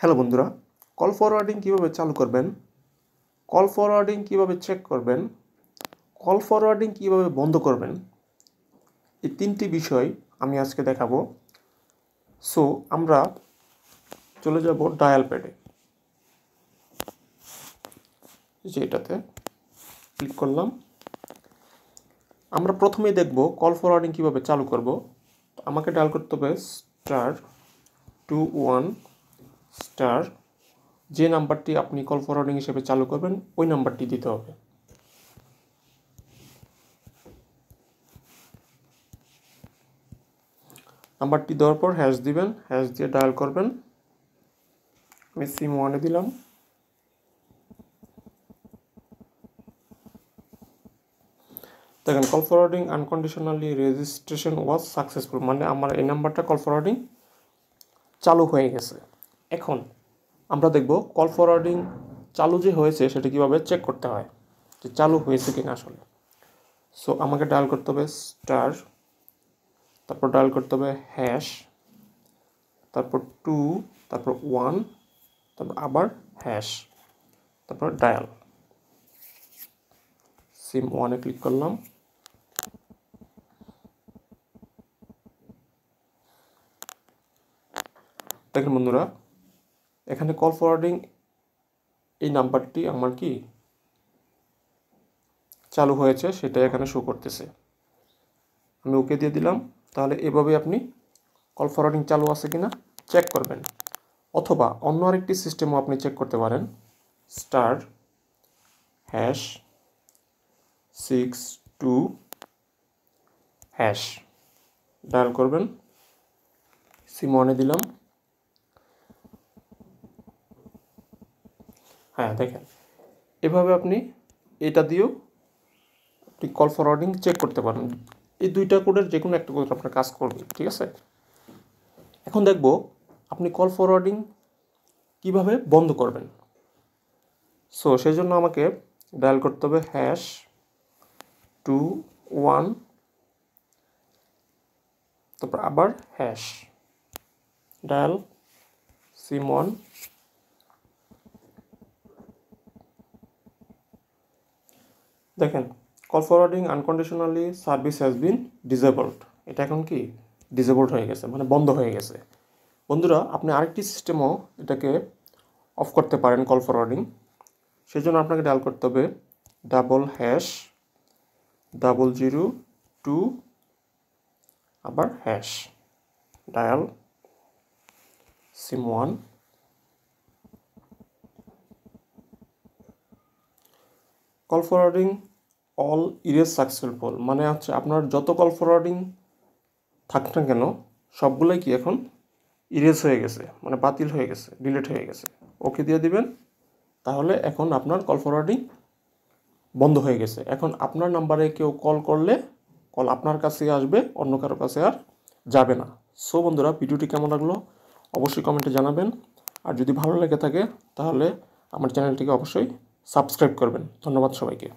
Hello বন্ধুরা, call forwarding কীভাবে চালু করবেন, কল ফরওয়ার্ডিং কীভাবে চেক করবেন, কল ফরওয়ার্ডিং কীভাবে বন্ধ করবেন, এই তিনটি বিষয় আমি আজকে দেখাবো। সো আমরা চলে যাব ডায়াল প্যাডে, এটাতে ক্লিক করলাম। আমরা প্রথমেই দেখব কল ফরওয়ার্ডিং কীভাবে চালু করব। আমাকে ডায়াল করতে হবে *21* যে নাম্বারটি আপনি কল ফরওয়ার্ডিং হিসেবে চালু করবেন ওই নাম্বারটি দিতে হবে। নাম্বারটি দেওয়ার পর হ্যাশ দিবেন, হ্যাশ দিয়ে ডায়াল করবেন। আমি সিম 1-এ দিলাম। দেখেন call forwarding unconditionally registration was successful, মানে আমার এই নাম্বারটা কল ফরওয়ার্ডিং চালু হয়ে গেছে। এখন আমরা দেখব কল ফরওয়ার্ডিং চালু যে হয়েছে সেটা কীভাবে চেক করতে হয়, যে চালু হয়েছে কিনা আসলে। সো আমাকে ডায়াল করতে হবে স্টার, তারপর ডায়াল করতে হবে হ্যাশ, তারপর 2, তারপর 1, তারপর আবার হ্যাশ, তারপর ডায়াল। সিম 1-এ ক্লিক করলাম। দেখেন বন্ধুরা, এখানে কল ফরওয়ার্ডিং এই নাম্বারটি আমার কি চালু হয়েছে সেটা এখানে শো করতেছে। আমি ওকে দিয়ে দিলাম। তাহলে এভাবে আপনি কল ফরওয়ার্ডিং চালু আছে কিনা চেক করবেন। অথবা অন্য আরেকটি সিস্টেমও আপনি চেক করতে পারেন। স্টার হ্যাশ 6 2 হ্যাশ ডায়াল করবেন। সিম 1-এ দিলাম। হ্যাঁ, দেখেন এভাবে আপনি এটা দিয়েও আপনি কল ফরওয়ার্ডিং চেক করতে পারেন। এই দুইটা কোডের যে কোনো একটা কোড আপনার কাজ করবে, ঠিক আছে। এখন দেখব আপনি কল ফরওয়ার্ডিং কিভাবে বন্ধ করবেন। সো সেই জন্য আমাকে ডায়াল করতে হবে হ্যাশ 2 1, তারপর আবার হ্যাশ ডায়াল সিম 1। দেখেন call forwarding unconditionally service has been disabled, এটা এখন কি ডিসেবলড হয়ে গেছে, মানে বন্ধ হয়ে গেছে। বন্ধুরা, আপনি আরেকটি সিস্টেমও এটাকে অফ করতে পারেন কল ফরওয়ার্ডিং। সেই জন্য আপনাকে ডায়াল করতে হবে ##002 আবার হ্যাশ ডায়াল সিম 1। Call forwarding all erase successful, মানে হচ্ছে আপনার যত কল ফরওয়ার্ডিং থাক না কেন সবগুলোই কি এখন ইরেজ হয়ে গেছে, মানে বাতিল হয়ে গেছে, ডিলিট হয়ে গেছে। ওকে দিয়ে দিবেন। তাহলে এখন আপনার কল ফরওয়ার্ডিং বন্ধ হয়ে গেছে। এখন আপনার নাম্বারে কেউ কল করলে কল আপনার কাছে আসবে, অন্য কারোর কাছে আর যাবে না। সো বন্ধুরা, ভিডিওটি কেমন লাগলো অবশ্যই কমেন্টে জানাবেন। আর যদি ভালো লেগে থাকে তাহলে আমার চ্যানেলটিকে অবশ্যই সাবস্ক্রাইব করবেন। ধন্যবাদ সবাইকে।